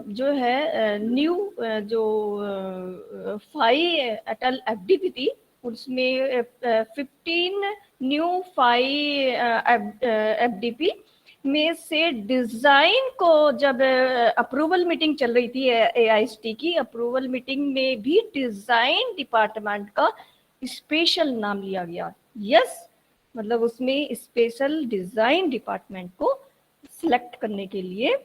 जो है न्यू जो 5 अटल एफडीपी थी, उसमें 15 न्यू 5 एफडीपी में से डिजाइन को जब अप्रूवल मीटिंग चल रही थी एआईएसटी की, अप्रूवल मीटिंग में भी डिजाइन डिपार्टमेंट का स्पेशल नाम लिया गया। यस, मतलब उसमें स्पेशल डिजाइन डिपार्टमेंट को सिलेक्ट करने के लिए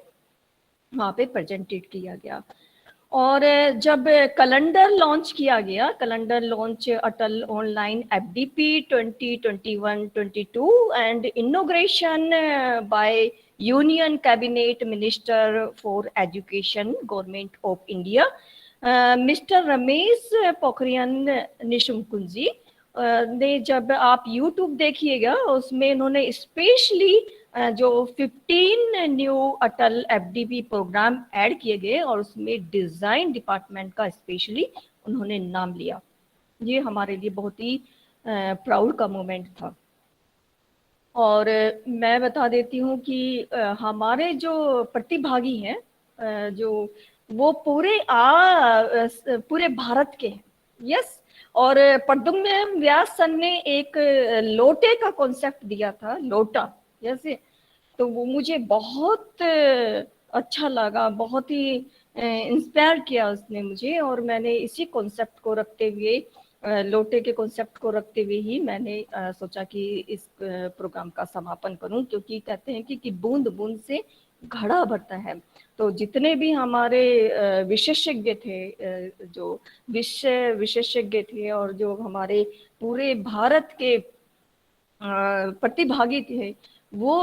वहाँ पे प्रेजेंटेट किया गया। और जब कैलेंडर लॉन्च किया गया, calendar launch Atal online FDP 2021-22 and inauguration by union cabinet minister for education government of India mister Ramesh Pokhriyal Nishank ji ने, जब आप यूट्यूब देखिएगा उसमें इन्होंने स्पेशली जो 15 न्यू अटल एफडीपी प्रोग्राम ऐड किए गए और उसमें डिजाइन डिपार्टमेंट का स्पेशली उन्होंने नाम लिया। ये हमारे लिए बहुत ही प्राउड का मोमेंट था। और मैं बता देती हूँ कि हमारे जो प्रतिभागी हैं जो वो पूरे भारत के हैं। यस, और प्रद्युम्न व्यास सर ने एक लोटे का कॉन्सेप्ट दिया था, लोटा जैसे, तो वो मुझे बहुत अच्छा लगा, बहुत ही इंस्पायर किया उसने मुझे। और मैंने इसी कॉन्सेप्ट को रखते हुए, लोटे के कॉन्सेप्ट को रखते हुए ही मैंने सोचा कि इस प्रोग्राम का समापन करूं, क्योंकि कहते हैं कि बूंद बूंद से घड़ा भरता है। तो जितने भी हमारे विशेषज्ञ थे, जो विषय विशेषज्ञ थे और जो हमारे पूरे भारत के प्रतिभागी थे, वो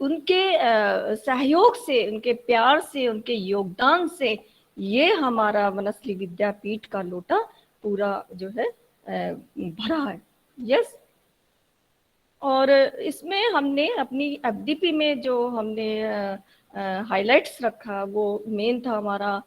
उनके सहयोग से, उनके प्यार से, उनके योगदान से ये हमारा वनस्थली विद्यापीठ का लोटा पूरा जो है भरा है। यस, और इसमें हमने अपनी एफडीपी में जो हमने हाइलाइट्स रखा, वो मेन था हमारा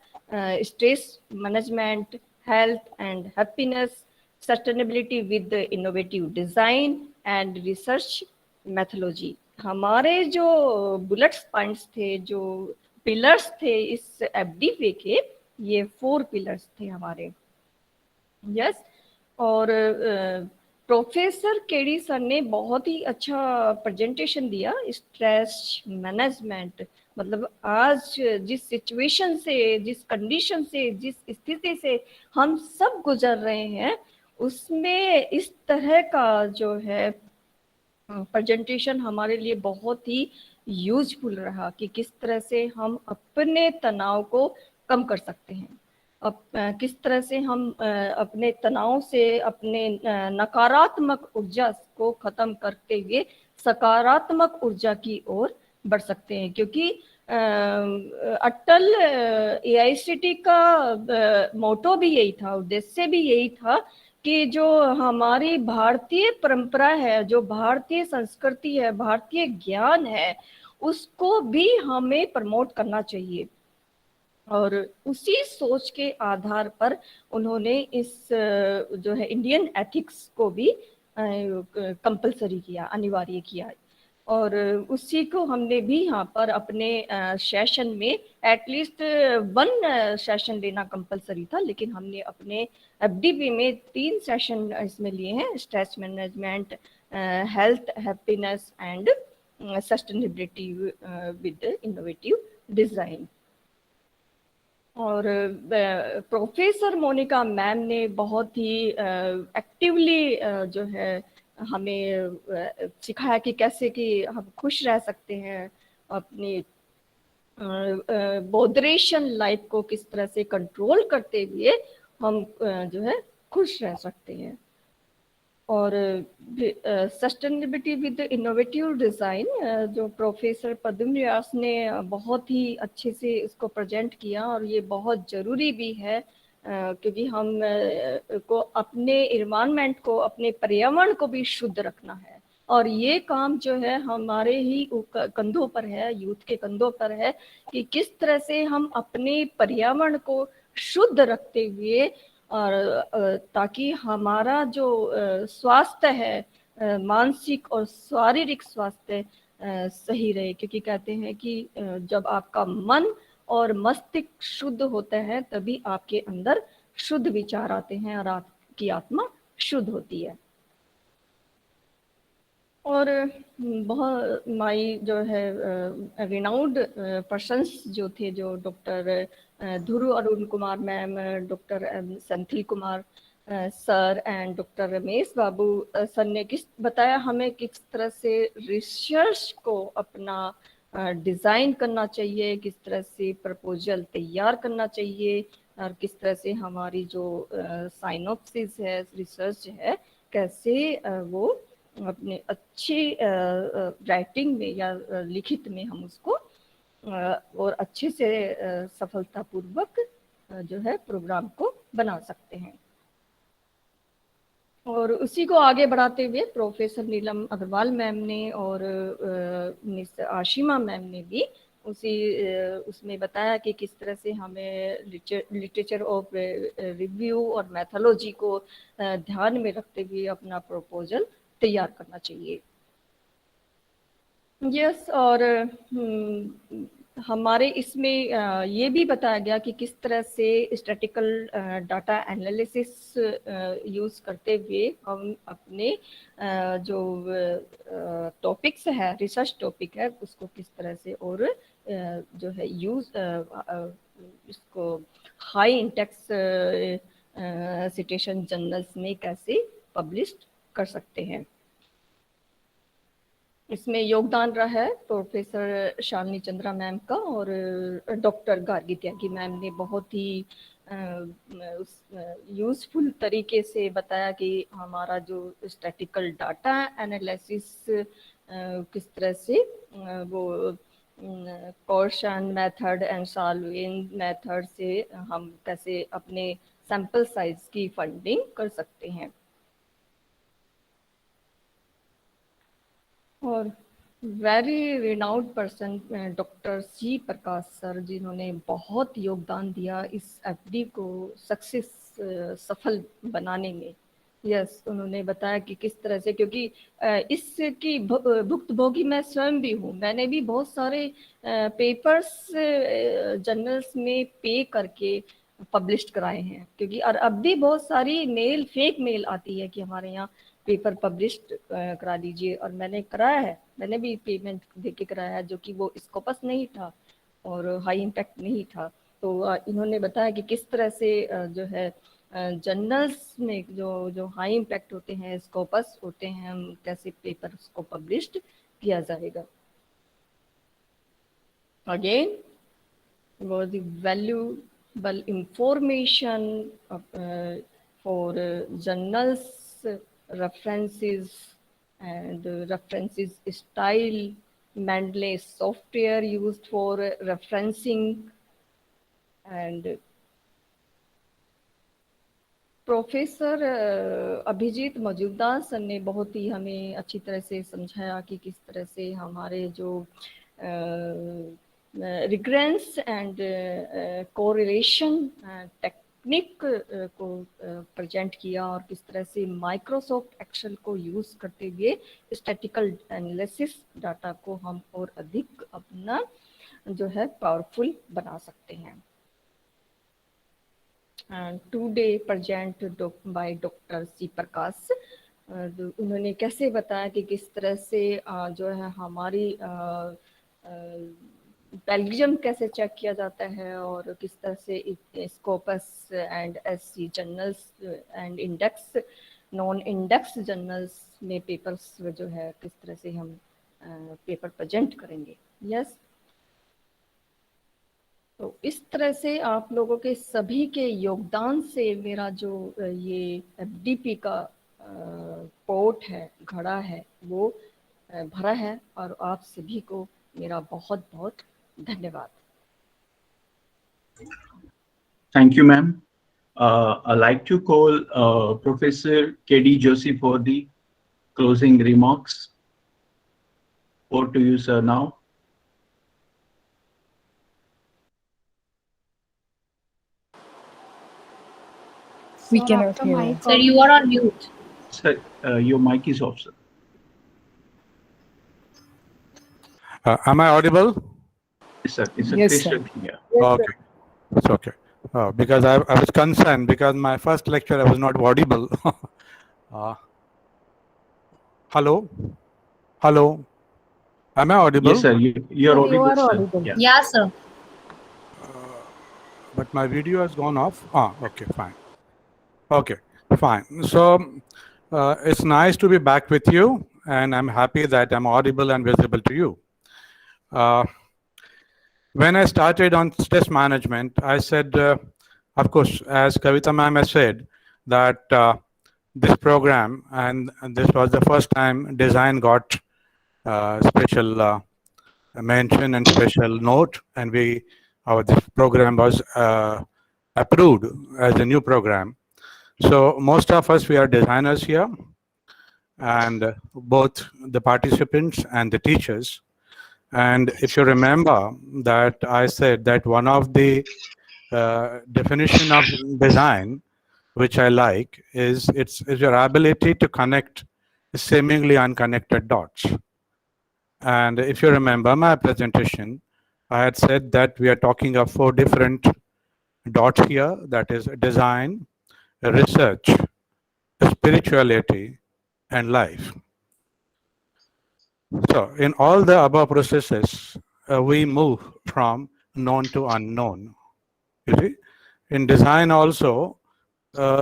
stress management, health and happiness, sustainability with innovative design and research methodology. हमारे जो बुलेट्स पॉइंट्स थे, जो पिलर्स थे इस एफडीपी के, ये 4 पिलर्स थे हमारे। यस, और प्रोफेसर केडी सर ने बहुत ही अच्छा प्रेजेंटेशन दिया। स्ट्रेस मैनेजमेंट, मतलब आज जिस सिचुएशन से, जिस कंडीशन से, जिस स्थिति से हम सब गुजर रहे हैं, उसमें इस तरह का जो है प्रेजेंटेशन हमारे लिए बहुत ही यूजफुल रहा कि किस तरह से हम अपने तनाव को कम कर सकते हैं। किस तरह से हम अपने तनाव से, अपने नकारात्मक ऊर्जा को खत्म करते हुए सकारात्मक ऊर्जा की ओर बढ़ सकते हैं। क्योंकि अटल एआईसीटी का मोटो भी यही था, उद्देश्य भी यही था कि जो हमारी भारतीय परंपरा है, जो भारतीय संस्कृति है, भारतीय ज्ञान है, उसको भी हमें प्रमोट करना चाहिए। और उसी सोच के आधार पर उन्होंने इस जो है इंडियन एथिक्स को भी कंपलसरी किया, अनिवार्य किया। और उसी को हमने भी यहाँ पर अपने सेशन में एटलीस्ट 1 सेशन लेना कंपलसरी था, लेकिन हमने अपने एफडीपी में 3 सेशन इसमें लिए हैं: stress management, health, happiness and sustainability with innovative design. और प्रोफेसर मोनिका मैम ने बहुत ही एक्टिवली जो है हमें सिखाया कि कैसे कि हम खुश रह सकते हैं, अपनी बॉडरेशन लाइफ को किस तरह से कंट्रोल करते हुए हम जो है खुश रह सकते हैं। और सस्टेनेबिलिटी विद इनोवेटिव डिज़ाइन, जो प्रोफेसर प्रद्युम्न व्यास ने बहुत ही अच्छे से इसको प्रेजेंट किया। और ये बहुत ज़रूरी भी है क्योंकि हम को अपने इन्वायरमेंट को, अपने पर्यावरण को भी शुद्ध रखना है। और ये काम जो है हमारे ही कंधों पर है, यूथ के कंधों पर है कि किस तरह से हम अपने पर्यावरण को शुद्ध रखते हुए, और ताकि हमारा जो स्वास्थ्य है, मानसिक और शारीरिक स्वास्थ्य सही रहे। क्योंकि कहते हैं कि जब आपका मन और मस्तिष्क शुद्ध होता है तभी आपके अंदर शुद्ध विचार आते हैं और आपकी आत्मा शुद्ध होती है। और बहुत माई जो है रिनाउंड पर्सन्स जो थे, जो doctor Dhruv Arun Kumar ma'am, doctor Senthil Kumar sir and doctor Ramesh Babu sir ने बताया हमें किस तरह से रिसर्च को अपना डिज़ाइन करना चाहिए, किस तरह से प्रपोजल तैयार करना चाहिए और किस तरह से हमारी जो साइनोप्सिस है, रिसर्च है, कैसे वो अपने अच्छी राइटिंग में या लिखित में हम उसको और अच्छे से सफलतापूर्वक जो है प्रोग्राम को बना सकते हैं। और उसी को आगे बढ़ाते हुए प्रोफेसर नीलम अग्रवाल मैम ने और मिस आशिमा मैम ने भी उसमें बताया कि किस तरह से हमें लिटरेचर ऑफ रिव्यू और मैथोलॉजी को ध्यान में रखते हुए अपना प्रपोजल तैयार करना चाहिए। यस, और हमारे इसमें ये भी बताया गया कि किस तरह से स्टैटिकल डाटा एनालिसिस यूज़ करते हुए हम अपने जो टॉपिक्स है, रिसर्च टॉपिक है, उसको किस तरह से और जो है यूज़ इसको हाई इंडेक्स सिटेशन जर्नल्स में कैसे पब्लिश कर सकते हैं। इसमें योगदान रहा है प्रोफेसर शालिनी चंद्रा मैम का, और डॉक्टर गार्गी त्यागी मैम ने बहुत ही यूज़फुल तरीके से बताया कि हमारा जो स्टैटिकल डाटा एनालिसिस किस तरह से वो कॉर्शन मेथड एंड सॉल्विंग मेथड से हम कैसे अपने सैंपल साइज की फंडिंग कर सकते हैं। और very renowned person doctor C Prakash sir, जिन्होंने बहुत योगदान दिया इस एफडी को सक्सेस सफल बनाने में। यस, उन्होंने बताया कि किस तरह से, क्योंकि इसकी भुक्तभोगी मैं स्वयं भी हूँ। मैंने भी बहुत सारे पेपर्स जर्नल्स में पे करके पब्लिश कराए हैं, क्योंकि और अब भी बहुत सारी मेल फेक मेल आती है कि हमारे यहाँ पेपर पब्लिश करा दीजिए, और मैंने कराया है, मैंने भी पेमेंट देके कराया है, जो कि वो स्कोपस नहीं था और हाई इम्पैक्ट नहीं था। तो इन्होंने बताया कि किस तरह से जो है जर्नल्स में जो हाई इम्पैक्ट होते हैं, स्कोपस होते हैं, हम कैसे पेपर को पब्लिश किया जाएगा। Again was the valuable information for journals, references and references style, Mendeley software used for referencing, and professor Abhijit मौजूदा सर ने बहुत ही हमें अच्छी तरह से समझाया कि किस तरह से हमारे जो रिग्रेंस एंड कोरिलेशन टेक्निक को प्रेजेंट किया, और किस तरह से माइक्रोसॉफ्ट एक्सेल को यूज़ करते हुए स्टैटिकल एनालिसिस डाटा को हम और अधिक अपना जो है पावरफुल बना सकते हैं। Today present by doctor C Prakash, उन्होंने कैसे बताया कि किस तरह से जो है हमारी प्लेगरिज्म कैसे चेक किया जाता है, और किस तरह से Scopus and SC journals and index non index journals में पेपर्स जो है किस तरह से हम पेपर प्रेजेंट करेंगे। यस, तो इस तरह से आप लोगों के सभी के योगदान से मेरा जो ये एफडीपी का पोर्ट है, घड़ा है, वो भरा है, और आप सभी को मेरा बहुत बहुत धन्यवाद। Thank you, ma'am. I'd like to call Professor K.D. Joshi for the closing remarks. Over to you, sir, now. We cannot hear you. Sir, you are on mute. Sir, your mic is off, sir. Am I audible? Yes, sir. It's a Yes, crystal sir. clear. Okay, it's okay. Because I was concerned because my first lecture I was not audible. Hello, hello. Am I audible? Yes, sir. You're Sir, you audible, are sir. audible. Yeah. Yeah, sir. But my video has gone off. Okay, fine. Okay, fine. So it's nice to be back with you, and I'm happy that I'm audible and visible to you. When I started on stress management, I said, of course, as Kavita ma'am has said, that this program, and this was the first time design got special mention and special note, and this program was approved as a new program. So most of us, we are designers here, and both the participants and the teachers. And if you remember that I said that one of the definition of design, which I like, is it's your ability to connect seemingly unconnected dots. And if you remember my presentation, I had said that we are talking of 4 different dots here, that is design, research, spirituality, and life. So in all the above processes, we move from known to unknown. You see, in design also,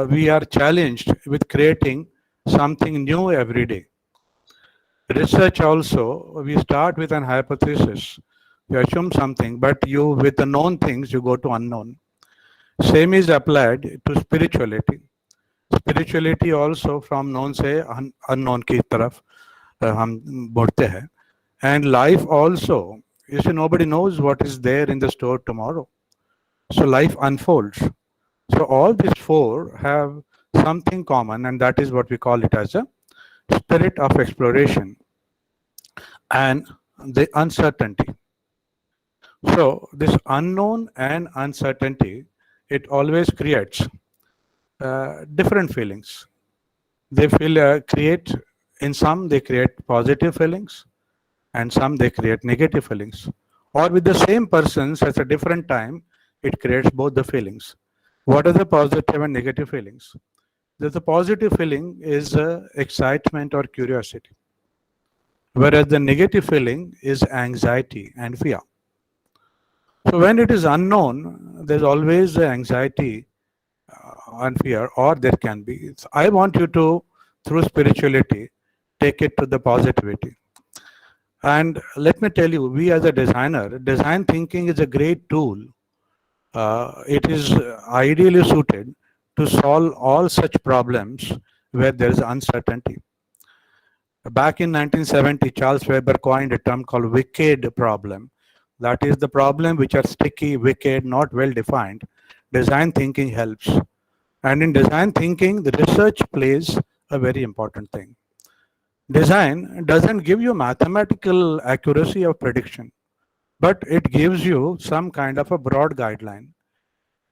we are challenged with creating something new every day. Research also, we start with an hypothesis. You assume something, but with the known things, you go to unknown. Same is applied to spirituality. Spirituality also from known से unknown की तरफ हम बढ़ते हैं. And life also, you see, nobody knows what is there in the store tomorrow. So life unfolds. So all these 4 have something common, and that is what we call it as a spirit of exploration and the uncertainty. So this unknown and uncertainty, it always creates different feelings. They create, in some they create positive feelings, and some they create negative feelings. Or with the same persons at a different time, it creates both the feelings. What are the positive and negative feelings? The positive feeling is excitement or curiosity, whereas the negative feeling is anxiety and fear. So when it is unknown, there's always anxiety and fear, or there can be. I want you to, through spirituality, take it to the positivity. And let me tell you, we as a designer, design thinking is a great tool. It is ideally suited to solve all such problems where there is uncertainty. Back in 1970, Charles Weber coined a term called wicked problem. That is the problem which are sticky, wicked, not well defined. Design thinking helps. And in design thinking, the research plays a very important thing. Design doesn't give you mathematical accuracy of prediction, but it gives you some kind of a broad guideline.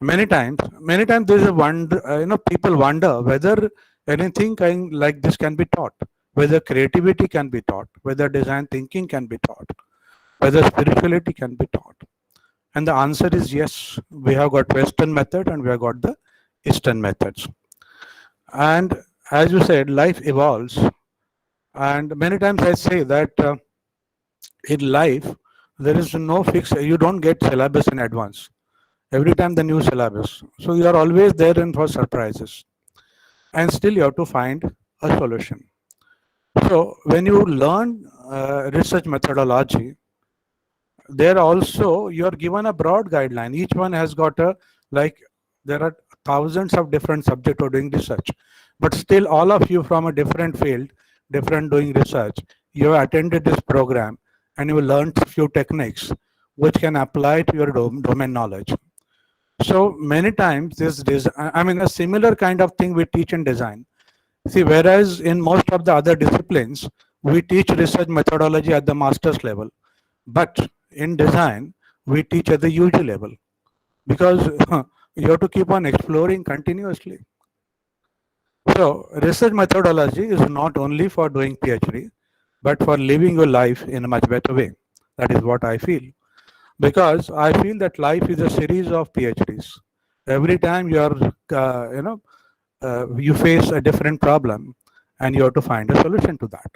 Many times there is a wonder, people wonder whether anything like this can be taught, whether creativity can be taught, whether design thinking can be taught, whether spirituality can be taught. And the answer is yes. We have got Western method and we have got the Eastern methods. And as you said, life evolves. And many times I say that in life, there is no fix, you don't get syllabus in advance. Every time the new syllabus. So you are always there in for surprises. And still you have to find a solution. So when you learn research methodology, there also you are given a broad guideline. Each one has got there are thousands of different subjects for doing research. But still all of you from a different field, different doing research, you have attended this program and you learned a few techniques which can apply to your domain knowledge. So many times a similar kind of thing we teach in design. See, whereas in most of the other disciplines, we teach research methodology at the master's level. But in design, we teach at the UG level because you have to keep on exploring continuously. So research methodology is not only for doing PhD, but for living your life in a much better way. That is what I feel. because I feel that life is a series of PhDs. Every time you are, you face a different problem, and you have to find a solution to that.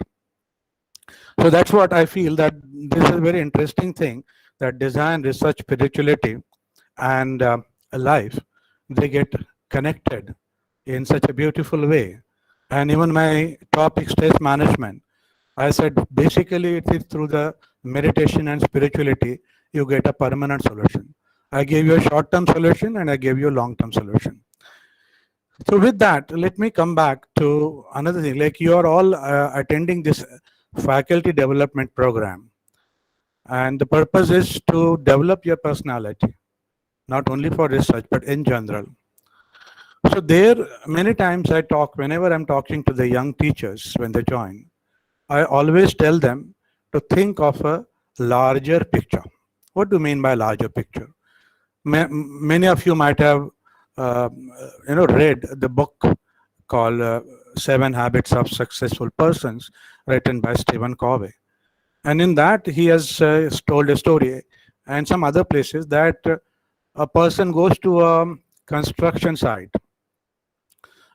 So that's what I feel, that this is a very interesting thing, that design, research, spirituality, and life, they get connected in such a beautiful way. And even my topic, stress management, I said basically it is through the meditation and spirituality you get a permanent solution. I gave you a short-term solution and I gave you a long-term solution. So with that, let me come back to another thing. Like, you are all attending this faculty development program, and the purpose is to develop your personality, not only for research but in general. So there, many times I talk, whenever I'm talking to the young teachers when they join, I always tell them to think of a larger picture. What do you mean by larger picture? Many of you might have read the book called 7 Habits of Successful Persons, written by Stephen Covey. And in that, he has told a story, and some other places, that a person goes to a construction site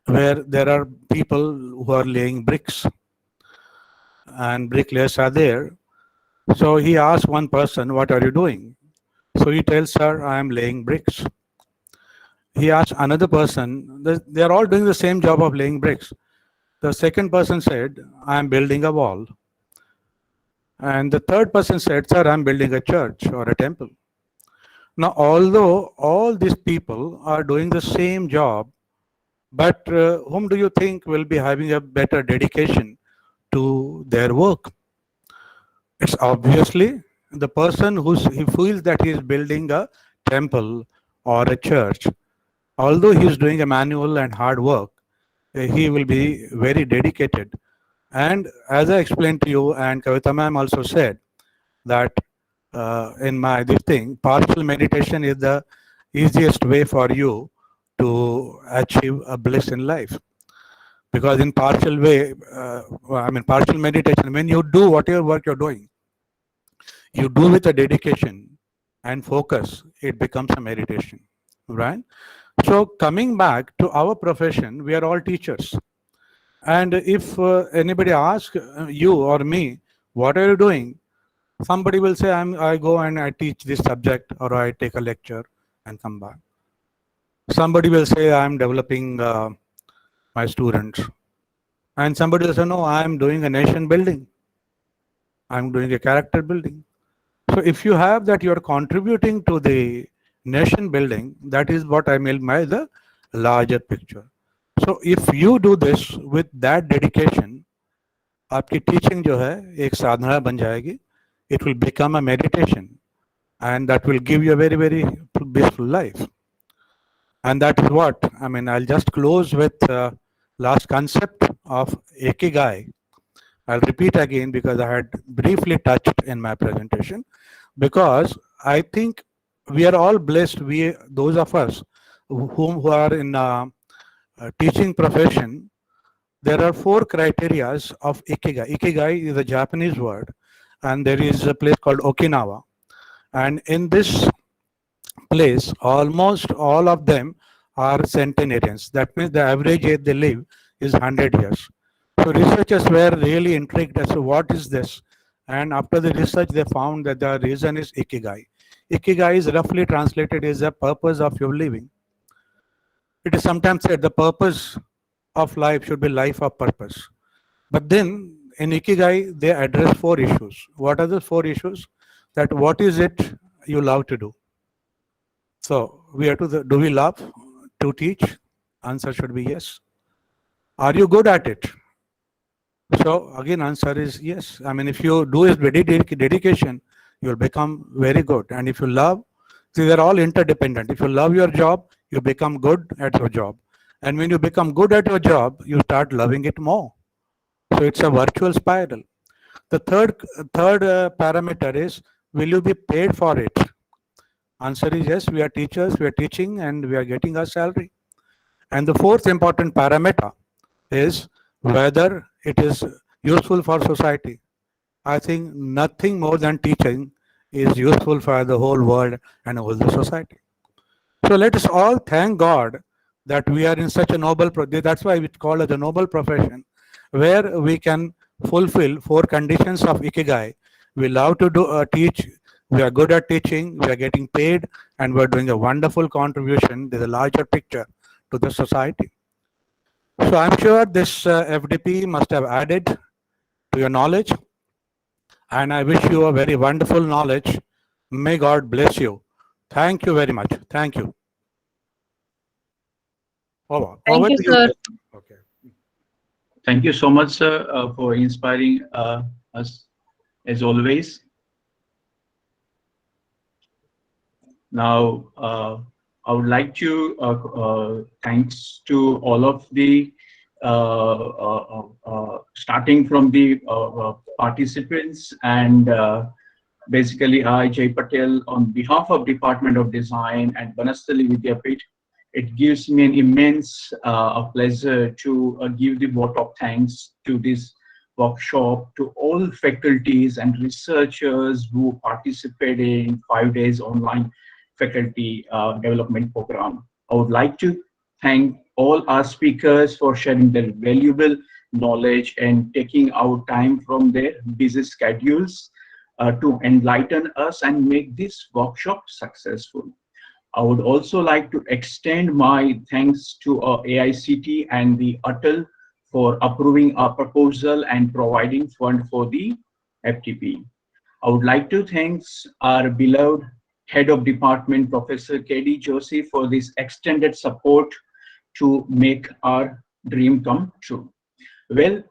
where there are people who are laying bricks, and bricklayers are there. So he asks one person, "What are you doing?" So he tells her, "I am laying bricks." He asks another person, they are all doing the same job of laying bricks. The second person said, "I am building a wall." And the third person said, "Sir, I am building a church or a temple." Now, although all these people are doing the same job, but whom do you think will be having a better dedication to their work? It's obviously the person he feels that he is building a temple or a church. Although he is doing a manual and hard work, he will be very dedicated. And as I explained to you, and Kavita ma'am also said, that in this thing, partial meditation is the easiest way for you to achieve a bliss in life. Because in partial meditation, when you do whatever work you're doing, you do with a dedication and focus, it becomes a meditation, right? So coming back to our profession, we are all teachers. And if anybody asks you or me, "What are you doing?" somebody will say, I go and I teach this subject, or I take a lecture and come back. Somebody will say, "I'm developing my students." And somebody will say, "No, I'm doing a nation building. I'm doing a character building." So if you have that, you're contributing to the nation building, that is what I mean by the larger picture. So if you do this with that dedication, आपकी teaching जो है एक साधना बन जाएगी. It will become a meditation, and that will give you a very, very peaceful life. And that is what, I'll just close with last concept of Ikigai. I'll repeat again because I had briefly touched in my presentation, because I think we are all blessed, those of us who are in teaching profession. There are 4 criteria of Ikigai. Ikigai is a Japanese word, and there is a place called Okinawa. And in this place, almost all of them are centenarians. That means the average age they live is 100 years. So researchers were really intrigued as to what is this. And after the research, they found that the reason is Ikigai. Ikigai is roughly translated as the purpose of your living. It is sometimes said the purpose of life should be life of purpose. But then in Ikigai, they address 4 issues. What are the 4 issues? That what is it you love to do? So we have to, do we love to teach? Answer should be yes. Are you good at it? So again, answer is yes. If you do it with dedication, you'll become very good. And if you love, see, they're all interdependent. If you love your job, you become good at your job. And when you become good at your job, you start loving it more. So it's a virtual spiral. The third parameter is, will you be paid for it? Answer is yes, we are teachers, we are teaching, and we are getting our salary. And the 4th important parameter is whether it is useful for society. I think nothing more than teaching is useful for the whole world and all the society. So let us all thank God that we are in such a noble, that's why it's called as a noble profession, where we can fulfill 4 conditions of Ikigai. We love to teach, we are good at teaching, we are getting paid, and we're doing a wonderful contribution to the larger picture to the society. So I'm sure this FDP must have added to your knowledge, and I wish you a very wonderful knowledge. May God bless you. Thank you very much. Thank you. Thank Over you, to you. sir. Okay. Thank you so much, sir, for inspiring us as always. Now, I would like to thanks to all of the starting from the participants and basically I, Jay Patel, on behalf of Department of Design and Banasthali Vidyapeeth, it gives me an immense pleasure to give the vote of thanks to this workshop, to all faculties and researchers who participated in 5 days online faculty development program. I would like to thank all our speakers for sharing their valuable knowledge and taking out time from their busy schedules to enlighten us and make this workshop successful. I would also like to extend my thanks to AICT and the ATAL for approving our proposal and providing fund for the FTP. I would like to thank our beloved Head of Department, Professor KD Joshi, for this extended support to make our dream come true. Well,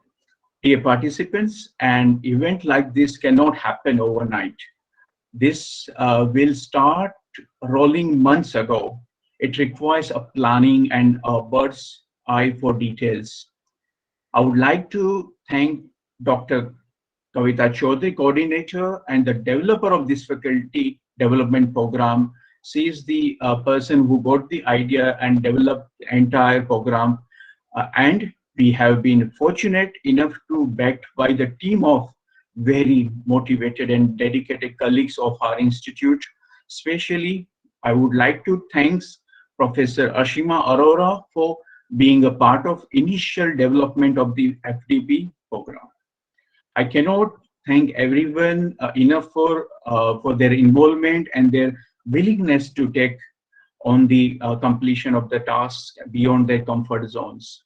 dear participants, an event like this cannot happen overnight. This will start rolling months ago. It requires a planning and a bird's eye for details. I would like to thank Dr. Kavita Chaudhary, coordinator and the developer of this faculty development program. She is the person who got the idea and developed the entire program. And we have been fortunate enough to be backed by the team of very motivated and dedicated colleagues of our institute. Especially, I would like to thank Professor Ashima Arora for being a part of initial development of the FDP program. I cannot thank everyone enough for their involvement and their willingness to take on the completion of the task beyond their comfort zones.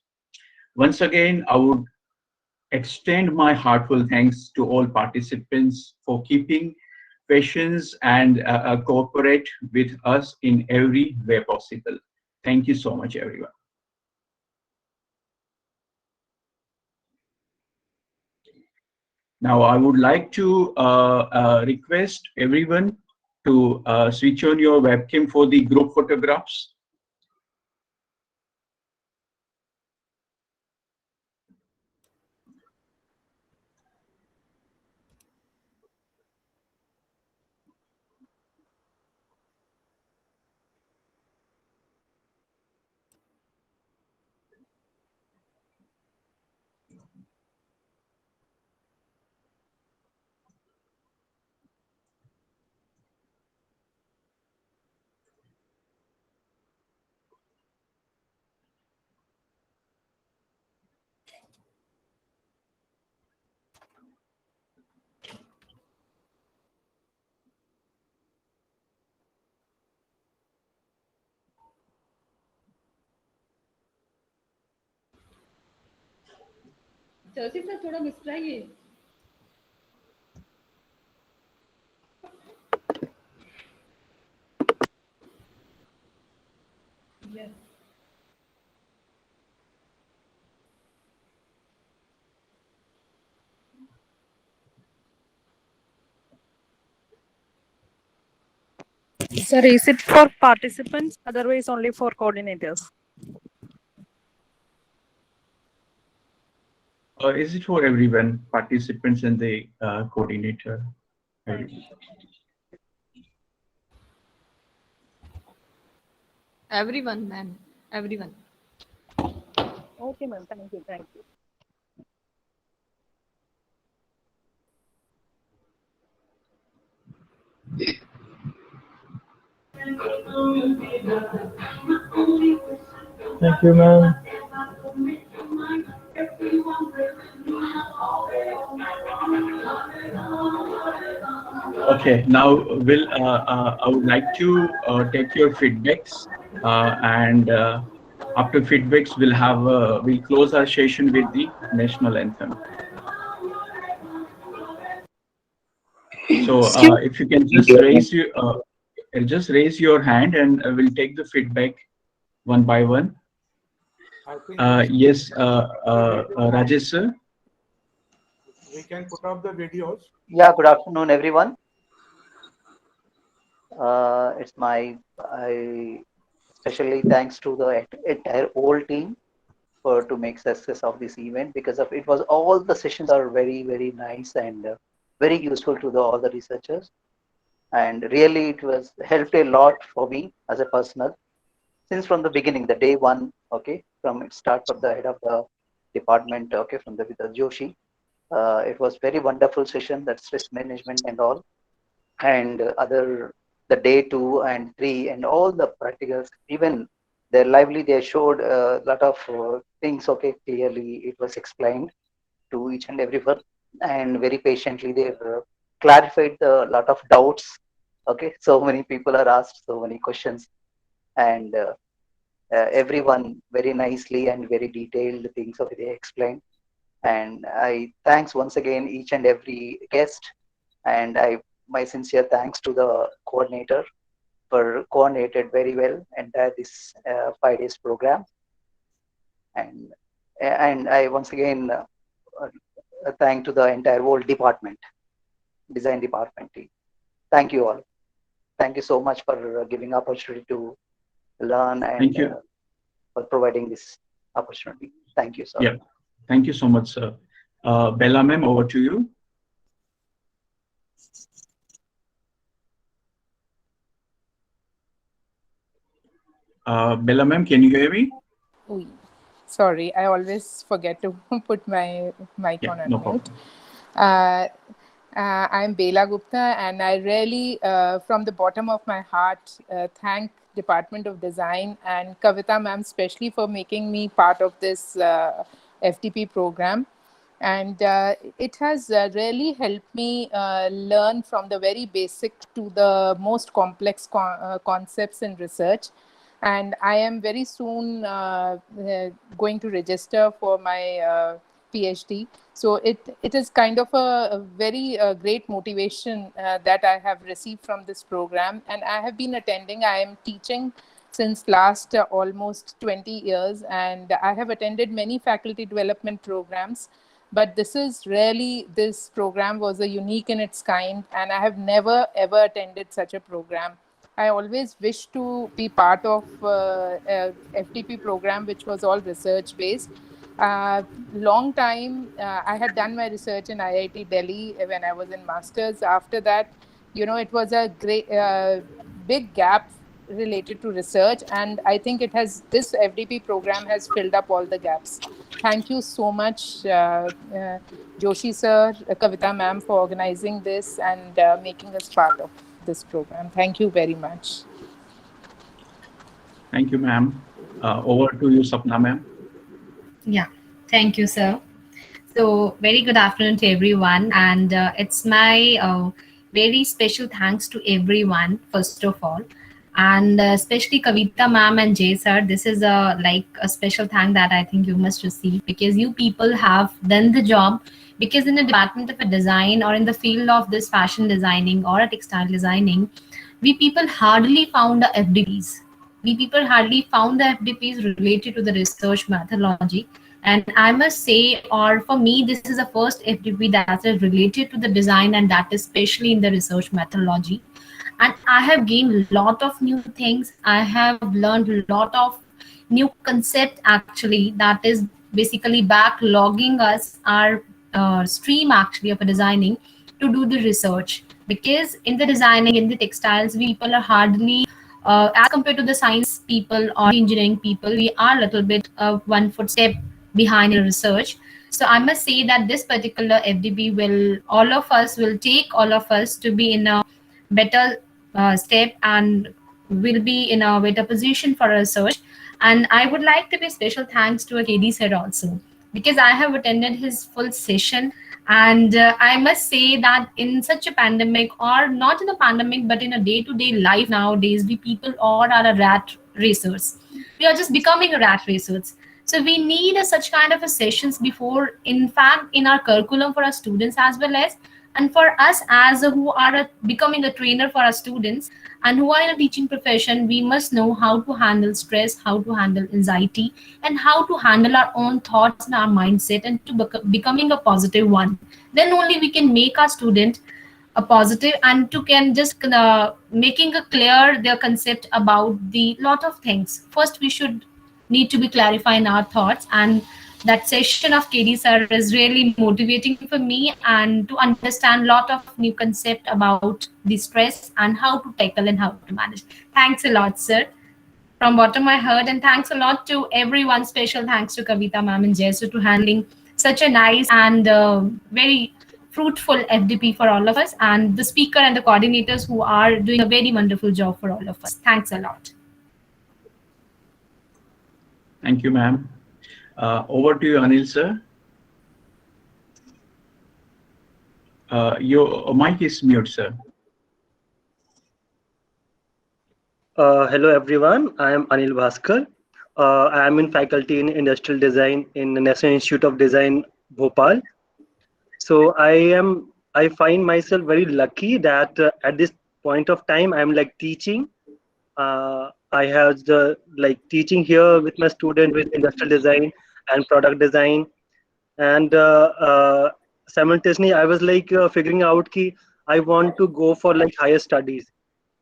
Once again, I would extend my heartfelt thanks to all participants for keeping patience and cooperate with us in every way possible. Thank you so much, everyone. Now, I would like to request everyone to switch on your webcam for the group photographs. Joshi sir थोड़ा मुस्कुराइए. Yes. Sir, is it for participants? Otherwise, only for coordinators. Is it for everyone, participants and the coordinator? Everyone, ma'am. Everyone. Okay, ma'am. Thank you. Thank you. Thank you, ma'am. Okay, now I would like to take your feedbacks, and after feedbacks, we'll close our session with the national anthem. So if you can just raise your hand, and we'll take the feedback one by one. I think Yes, Rajesh sir. we can put up the videos. Yeah, good afternoon, everyone. It's I especially thanks to the entire whole team for to make success of this event, because of it was all the sessions are very nice and very useful to all the researchers, and really it was helped a lot for me as a personal, since from the beginning, the day one, okay, from it start from the head of the department, okay, from the with the Joshi. It was very wonderful session, that stress management and all, and other the day 2 and 3 and all the practicals, even they're lively, they showed a lot of things, okay, clearly it was explained to each and every one, and very patiently they clarified the lot of doubts, okay. So many people are asked so many questions, and everyone very nicely and very detailed things, okay, they explained. And I thanks once again each and every guest, and I my sincere thanks to the coordinator for coordinated very well entire this 5 days program. And I once again thank to the entire whole department, design department team. Thank you all. Thank you so much for giving opportunity to learn, and Thank you. for providing this opportunity. Thank you, sir. Yeah, thank you so much, sir. Bella ma'am, over to you. Bella ma'am, can you hear me? Oh, sorry, I always forget to put my mic Yeah, on no unmute. problem. I'm Bela Gupta, and I really, from the bottom of my heart, thank Department of Design and Kavita ma'am especially for making me part of this FDP program. And it has really helped me learn from the very basic to the most complex concepts in research. And I am very soon going to register for my PhD. So it is kind of a very great motivation that I have received from this program. And I have been attending, I am teaching since last almost 20 years, and I have attended many faculty development programs. But this program was a unique in its kind, and I have never ever attended such a program. I always wished to be part of a FTP program which was all research based. Long time I had done my research in IIT Delhi when I was in masters. After that, it was a great big gap related to research, and I think this FDP program has filled up all the gaps. Thank you so much, Joshi sir, Kavita ma'am, for organizing this and making us part of this program. Thank you very much. Thank you, ma'am. Over to you, Sapna ma'am. Yeah, thank you, sir. So, very good afternoon to everyone, and it's my very special thanks to everyone, first of all, and especially Kavita ma'am and Jay sir. This is a special thank that I think you must receive, because you people have done the job. Because in the department of a design, or in the field of this fashion designing or a textile designing, we people hardly found the FDPs. We people hardly found the FDPs related to the research methodology. And I must say, or for me, this is the first FDP that is related to the design, and that is especially in the research methodology. And I have gained a lot of new things. I have learned a lot of new concept, actually, that is basically backlogging us our stream actually of a designing to do the research. Because in the designing, in the textiles, we people are hardly as compared to the science people or engineering people, we are a little bit of 1 foot step behind in research. So I must say that this particular FDP will take all of us to be in a better step and will be in a better position for research. And I would like to give special thanks to KD sir also, because I have attended his full session. And I must say that in such a pandemic, or not in a pandemic, but in a day-to-day life nowadays, we people all are a rat racers. We are just becoming a rat racers. So we need such kind of a sessions before, in fact, in our curriculum for our students as well as, and for us as who are becoming a trainer for our students and who are in a teaching profession, we must know how to handle stress, how to handle anxiety, and how to handle our own thoughts and our mindset, and to becoming a positive one. Then only we can make our student a positive, and to can just making a clear their concept about the lot of things. First, we should need to be clarifying our thoughts, and that session of KD sir is really motivating for me and to understand a lot of new concept about the stress and how to tackle and how to manage. Thanks a lot, sir, from bottom of my heart. And thanks a lot to everyone. Special thanks to Kavita ma'am and Jaisu to handling such a nice and very fruitful FDP for all of us, and the speaker and the coordinators who are doing a very wonderful job for all of us. Thanks a lot. Thank you, ma'am. Over to you, Anil sir. Your mic is mute, sir. Hello everyone, I am Anil Bhaskar. I am in faculty in industrial design in the National Institute of Design, Bhopal. So I find myself very lucky that at this point of time I'm like teaching. I have the teaching here with my student with industrial design and product design, and simultaneously I was figuring out ki I want to go for higher studies.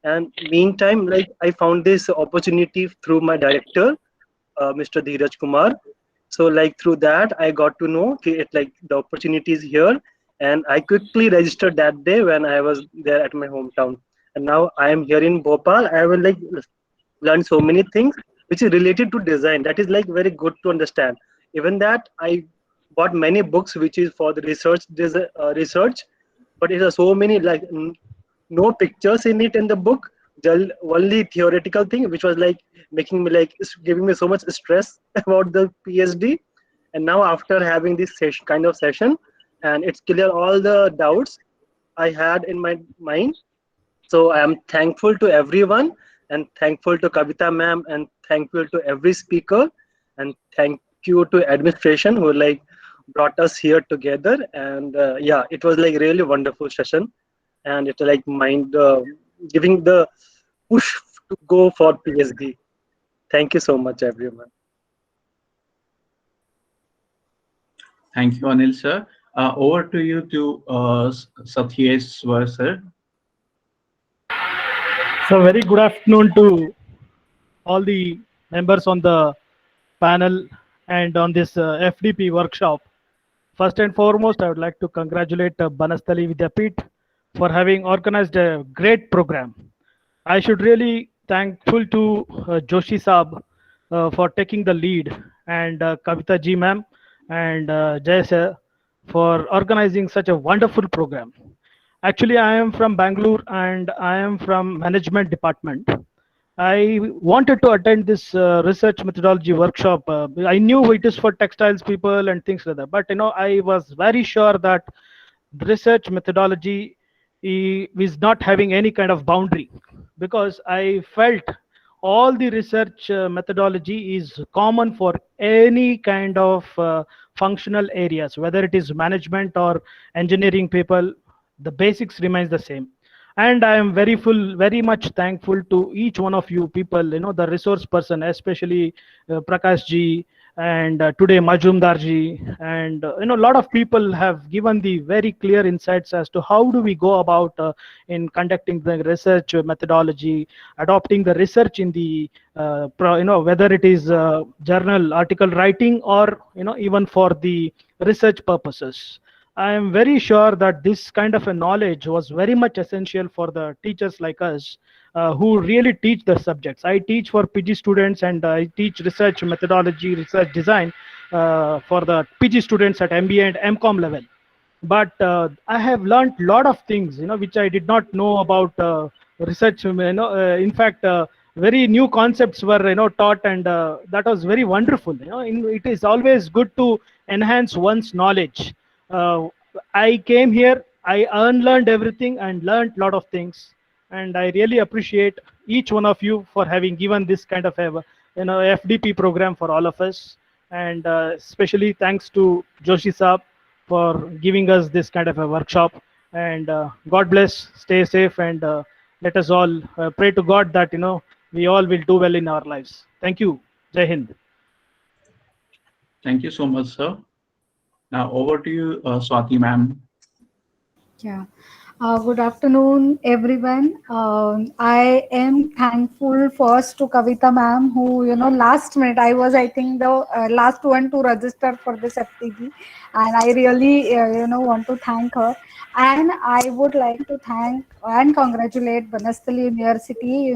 And meantime, I found this opportunity through my director, Mr. Dheeraj Kumar. So through that, I got to know the opportunity is here, and I quickly registered that day when I was there at my hometown. And now I am here in Bhopal. I will learn so many things which is related to design. That is very good to understand. Even that I bought many books which is for the research, but it has so many no pictures in it in the book, only theoretical thing, which was making me giving me so much stress about the PhD. And now after having this kind of session, and it's clear all the doubts I had in my mind. So I am thankful to everyone, and thankful to Kavita ma'am, and thankful to every speaker, and thank you to administration who brought us here together. And yeah, it was really wonderful session. And it's mind giving the push to go for PhD. Thank you so much, everyone. Thank you, Anil sir. Over to you to Satyeshwar sir. So very good afternoon to all the members on the panel and on this FDP workshop. First and foremost, I would like to congratulate Banasthali Vidyapeeth for having organized a great program. I should really thankful to Joshi Saab for taking the lead, and Kavita ji ma'am and Jay sir for organizing such a wonderful program. Actually, I am from Bangalore and I am from management department. I wanted to attend this research methodology workshop. I knew it is for textiles people and things like that, but I was very sure that research methodology is not having any kind of boundary, because I felt all the research methodology is common for any kind of functional areas, whether it is management or engineering people, the basics remains the same. And I am very much thankful to each one of you people, the resource person, especially Prakash ji, and today Majumdar ji, and a lot of people have given the very clear insights as to how do we go about in conducting the research methodology, adopting the research in the whether it is journal article writing or even for the research purposes. I am very sure that this kind of a knowledge was very much essential for the teachers like us who really teach the subjects. I teach for PG students, and I teach research methodology, research design for the PG students at MBA and MCOM level. but I have learned a lot of things, which I did not know about research. In fact, very new concepts were, taught, and that was very wonderful. It is always good to enhance one's knowledge. Uh, I came here, I unlearned everything and learned a lot of things, and I really appreciate each one of you for having given this kind of a, FDP program for all of us, and especially thanks to Joshi Saab for giving us this kind of a workshop. And God bless, stay safe, and let us all pray to God that we all will do well in our lives. Thank you. Jai Hind. Thank you so much, sir. Now over to you, Swati ma'am. Yeah. Good afternoon, everyone. I am thankful first to Kavita ma'am, who, last minute, I think, the last one to register for this FTP. And I really, want to thank her. And I would like to thank and congratulate Banasthali University.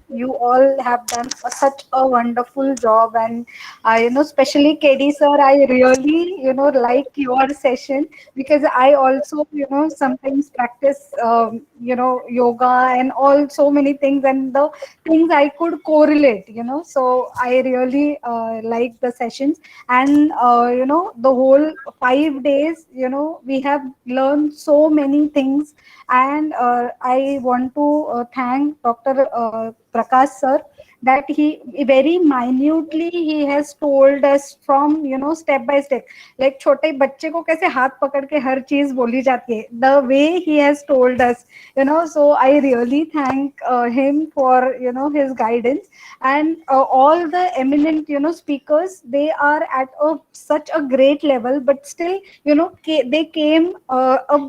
You all have done such a wonderful job. And, especially KD sir, I really, like your session, because I also, sometimes practice, yoga and all so many things, and the things I could correlate, so I really like the sessions. And, the whole 5 days, we have learned so many things. And I want to thank Dr. Prakash sir, that he very minutely he has told us from, step by step, like छोटे बच्चे को कैसे हाथ पकड़ के हर चीज बोली जाती है, the way he has told us, so I really thank him for, his guidance. And all the eminent, speakers, they are at such a great level, but still, they came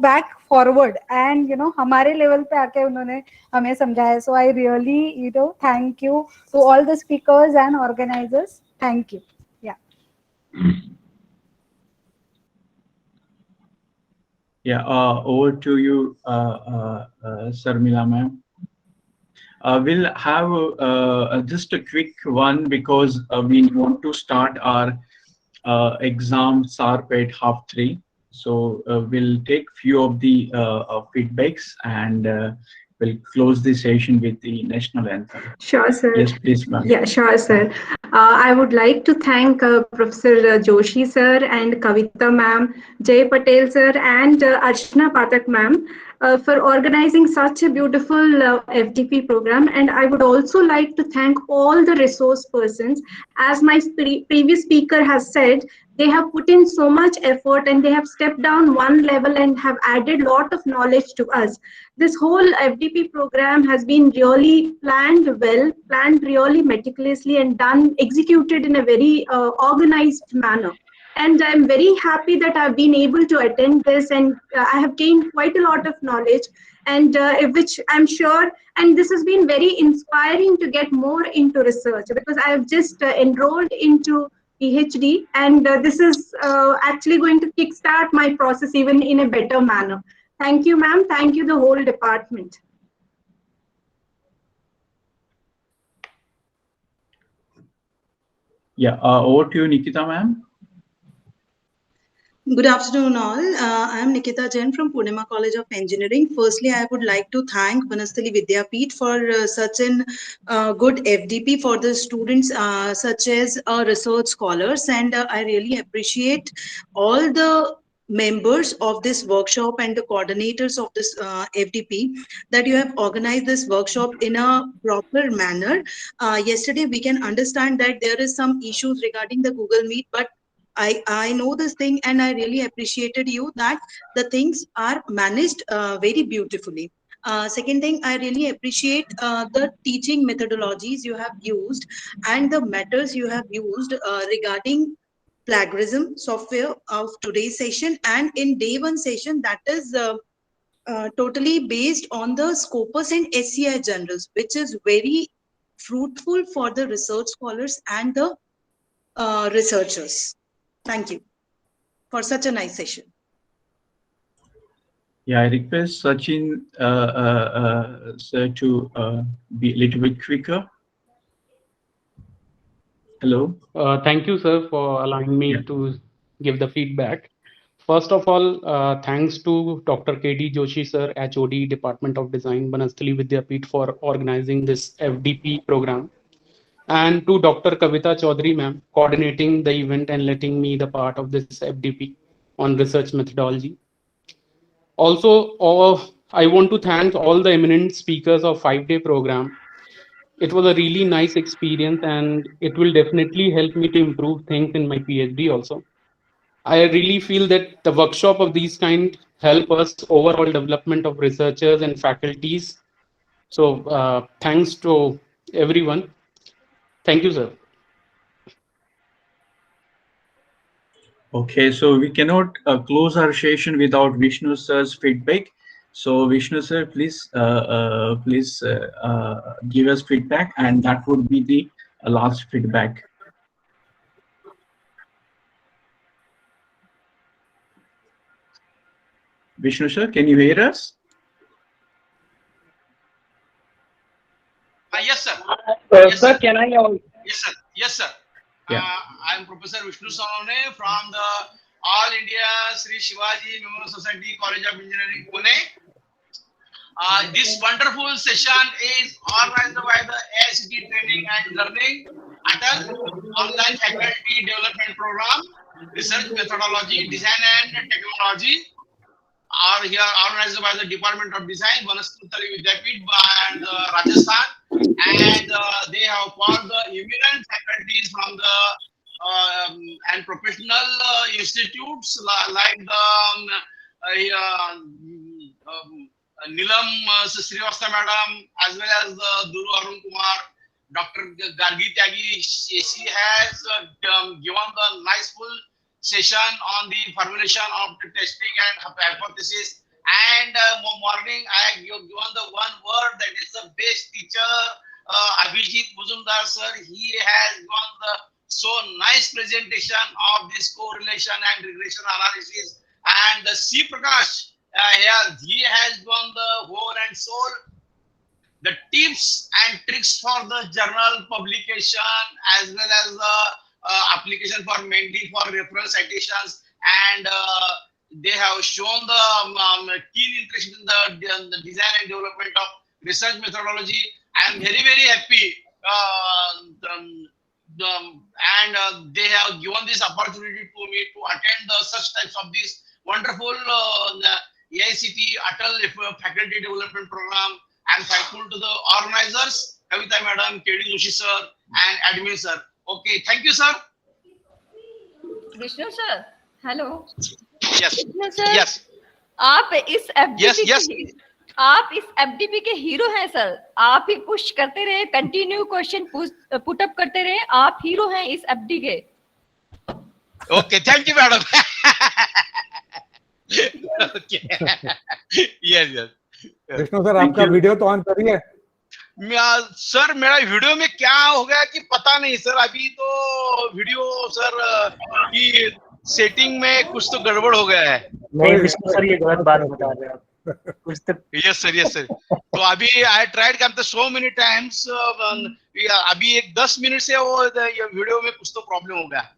back forward, and हमारे level पे आके उन्होंने हमें समझाया. So I really, thank you to all the speakers and organizers. Thank you. Yeah. Yeah, over to you, Sarmila ma'am. We'll have just a quick one, because we want to start our exam sharp at 2:30. So we'll take few of the feedbacks, and we'll close the session with the national anthem. Sure, sir. Yes, please, ma'am. Yeah, sure, sir. I would like to thank Professor Joshi sir and Kavita ma'am, Jay Patel sir, and Archana Pathak ma'am for organizing such a beautiful FDP program. And I would also like to thank all the resource persons. As my previous speaker has said, they have put in so much effort, and they have stepped down one level and have added lot of knowledge to us. This whole FDP program has been really planned well, planned really meticulously, and executed in a very organized manner. And I'm very happy that I've been able to attend this, and I have gained quite a lot of knowledge, and which I'm sure, and this has been very inspiring to get more into research, because I have just enrolled into PhD, and this is actually going to kickstart my process even in a better manner. Thank you, ma'am. Thank you, the whole department. Yeah, over to you, Nikita ma'am. Good afternoon, all. I am Nikita Jain from Purnima College of Engineering. Firstly, I would like to thank Banasthali Vidyapeeth for such an good FDP for the students, such as research scholars, and I really appreciate all the members of this workshop and the coordinators of this FDP, that you have organized this workshop in a proper manner. Yesterday, we can understand that there is some issues regarding the Google Meet, but I know this thing, and I really appreciated you that the things are managed very beautifully. Second thing, I really appreciate the teaching methodologies you have used and the matters you have used regarding plagiarism software of today's session, and in day one session, that is totally based on the Scopus and SCI journals, which is very fruitful for the research scholars and the researchers. Thank you for such a nice session. Yeah, I request Sachin sir to be a little bit quicker. Hello. Thank you, sir, for allowing me to give the feedback. First of all, thanks to Dr. K.D. Joshi sir, HOD, Department of Design, Banasthali Vidyapeeth for organizing this FDP program, and to Dr. Kavita Chaudhary ma'am, coordinating the event and letting me the part of this FDP on research methodology. Also, I want to thank all the eminent speakers of 5-day program. It was a really nice experience, and it will definitely help me to improve things in my PhD also. I really feel that the workshop of these kind help us overall development of researchers and faculties. So thanks to everyone. Thank you, sir. Okay, so we cannot close our session without Vishnu sir's feedback. So Vishnu sir, please give us feedback, and that would be the last feedback. Vishnu sir, can you hear us? Yes, sir. Yes, sir, can I? Yes, sir. Yes, sir. Yeah. I am Professor Vishnu Salone from the All India Sri Shivaji Memorial Society College of Engineering, Pune. This wonderful session is organized by the AICT Training and Learning Atal Online Faculty Development Program, Research Methodology, Design and Technology, are here organized by the Department of Design, Banasthali Vidyapeeth and Rajasthan, and they have called the eminent faculties from the and professional institutes like the Nilam Srivastava madam, as well as Duru Arun Kumar, Dr. Gargi Tyagi. She has given the nice full session on the formulation of the testing and hypothesis. And morning, I have given the one word that is the best teacher, Abhijit Muzumdar sir. He has given the so nice presentation of this correlation and regression analysis. And the C Prakash, he has given the whole and soul, the tips and tricks for the journal publication, as well as the application for mainly for reference citations, and they have shown the keen interest in the design and development of research methodology. I am very, very happy, and they have given this opportunity to me to attend such types of this wonderful AICT Atal Faculty Development Program. I am thankful to the organizers, Kavita madam, K.D. Joshi sir, and admin sir. Okay, thank you, sir. Vishnu sir, hello. Yes. Vishnu sir, Yes. आप इस FDP Yes. आप इस FDP के hero हैं sir. आप ही push करते रहे, continue question put up करते रहे। आप हीरो हैं इस FD के। Okay, thank you, madam. Okay. Yes. Vishnu sir, आपका वीडियो तो ऑन करिए। सर, मेरा वीडियो में क्या हो गया कि पता नहीं सर। अभी तो वीडियो सर की सेटिंग में कुछ तो गड़बड़ हो गया है। नहीं विष्णु सर, ये गलत बात बता रहे हैं आप। कुछ तो यस सर। तो अभी आई ट्राइड करते सो मेनी टाइम्स। अभी एक 10 मिनट से वो वीडियो में कुछ तो प्रॉब्लम हो गया।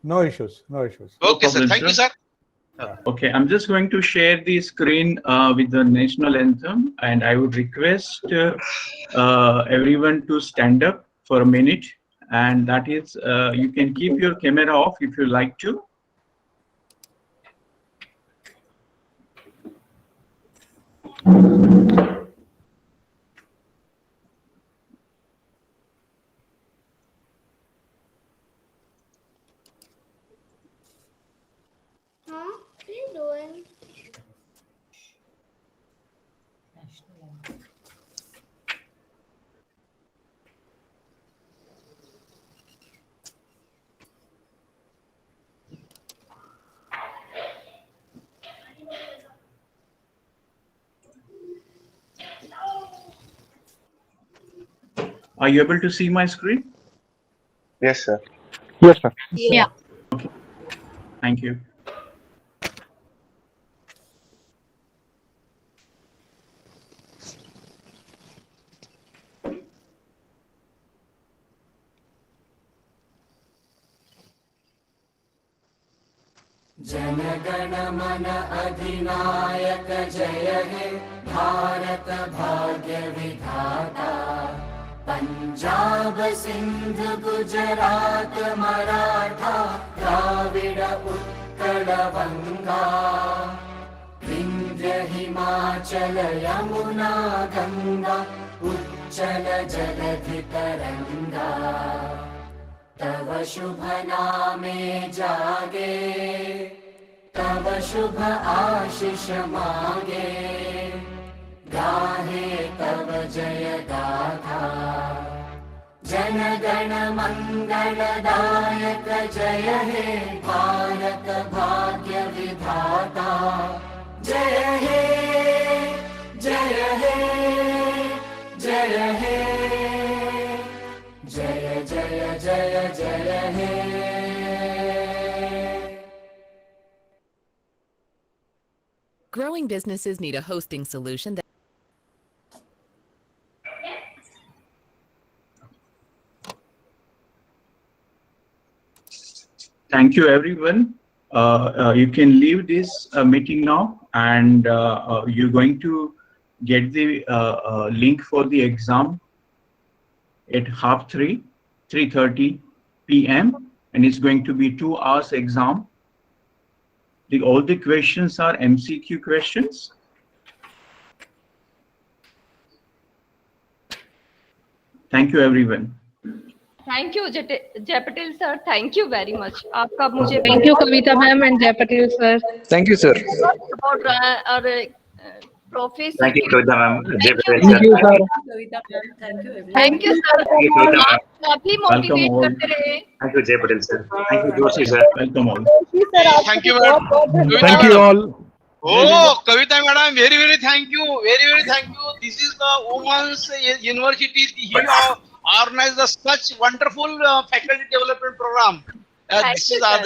No issues. Okay, sir. Thank you, sir. Okay, I'm just going to share the screen with the national anthem, and I would request everyone to stand up for a minute, and that is, you can keep your camera off if you like to. Are you able to see my screen? Yes, sir. Yes, sir. Yeah. Okay. Thank you. जनगण मन अधिनायक जय हे भारत भाग्य विधाता पंजाब सिंध गुजरात मराठा द्राविड उत्कल बंगा विंध्य हिमाचल यमुना गंगा उच्चल जलधि तरंगा तव शुभ नामे जागे तव शुभ आशीष मागे गाहे तव जय गाथा जन गण मंगलदायक जय हे भारत भाग्य विधाता जय हे जय हे जय हे जय जय जय जय हे Growing businesses need a hosting solution that Thank you, everyone. You can leave this meeting now, and you're going to get the link for the exam at 3:30, 3:30 p.m. and it's going to be 2 hours exam. All the questions are MCQ questions. Thank you, everyone. Thank you Jay Patel sir, thank you very much. आपका मुझे Thank you, Kavita ma'am and Jay Patel sir. Thank you, sir. Support रहा है और professor Thank you, Kavita ma'am. Jay Patel, Thank you, sir. Thank you sir, Thank you, Kavita ma'am. आप काफी motivate all. करते रहे। Thank you, Jay Patel, sir. Thank you, Joshi, sir. Welcome all. Thank you, madam. Thank you all. Oh, Kavita madam, very, very thank you. Very, very thank you. This is the Women's University. He organized such wonderful faculty development program. Thank This you, is sir.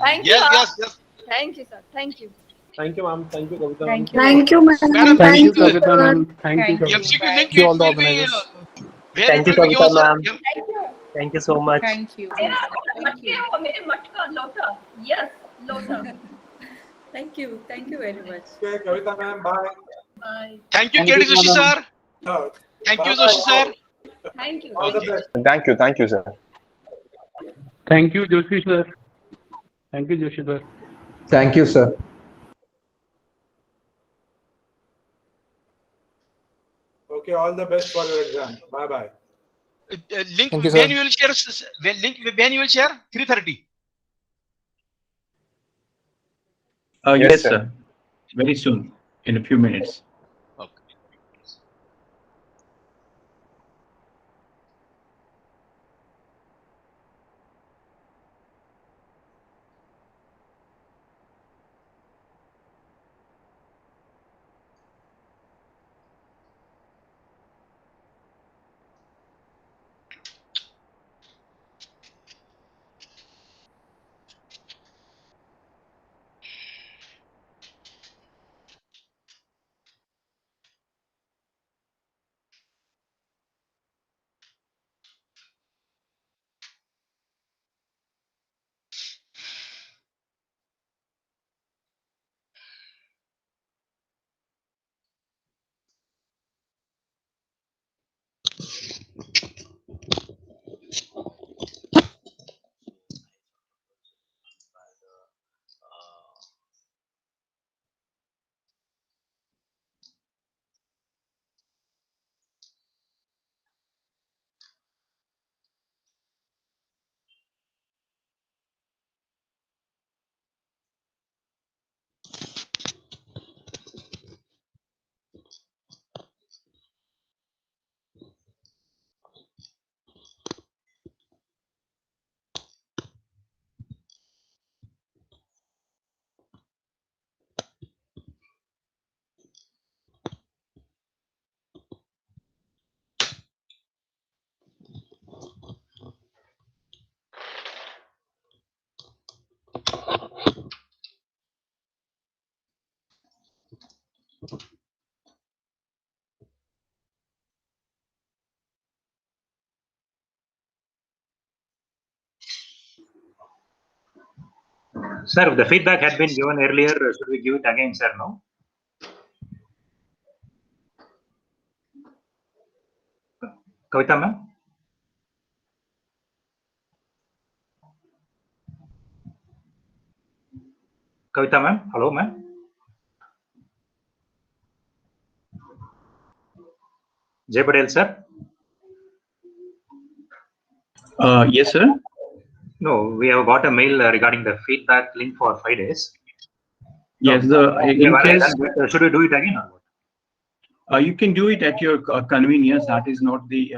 Thank you. yes. Thank you, sir. Thank you. Thank you, ma'am. Thank you, Kavita. Thank you. Thank you, madam. Madam, Thank you, Kavita sir. ma'am. Thank you, Kavita. MCQ link Thank you all it the will be organizers. very Thank you, it will be Kavita given, ma'am. sir. Thank you so much. Thank you. मेरे मटका लोटा, yes, लोटा। Thank you very much. Okay, Kavita ma'am. Bye. Bye. Thank you, Thank KD you, Joshi madam. sir. Thank you, Bye-bye. Joshi sir. Thank you. All the best. Thank you, sir. Thank you, Joshi sir. Thank you, Joshi sir. Thank you, sir. Okay, all the best for your exam. Bye bye. Link Thank you, when sir. you will share. Link when you will share. 3:30. Yes, Yes, sir. sir. Very soon, in a few minutes. Sir, if the feedback had been given earlier, should we give it again, sir? No? Kavita ma'am? Kavita ma'am? Hello ma'am? Jay Patel sir? Yes, sir. No, we have got a mail regarding the feedback link for 5 days. Yes, in case should we do it again or what? you can do it at your convenience. That is not the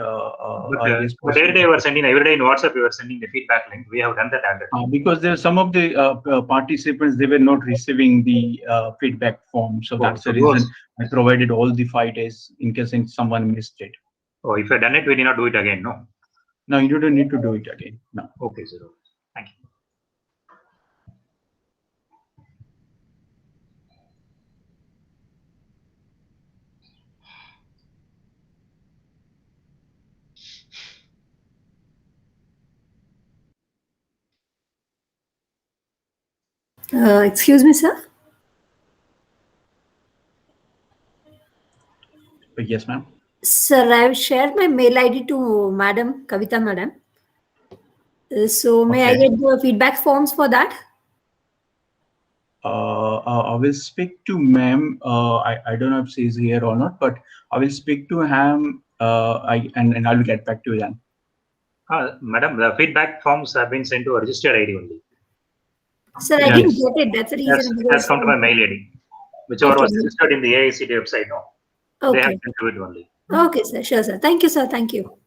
But every day we were sending, every day in WhatsApp we were sending the feedback link. We have done that already. because there are some of the participants, they were not receiving the feedback form, so that's the reason I provided all the 5 days in case someone missed it. Oh, if you had done it, we did not do it again, no? No, you don't need to do it again. No. Okay, sir. Thank you. Excuse me, sir. Yes, ma'am. Sir, I have shared my mail ID to Madam Kavita, Madam. So may I get the feedback forms for that? I will speak to ma'am. I don't know if she's here or not, but I will speak to him. And I will get back to you then. Madam, the feedback forms have been sent to a registered ID only. Sir, I didn't get it. That's the reason. Has come to my mail ID, whichever was registered in the AICTE website. No, they have Okay. sent to it only. Okay, sir. Sure, sir. Thank you, sir. Thank you.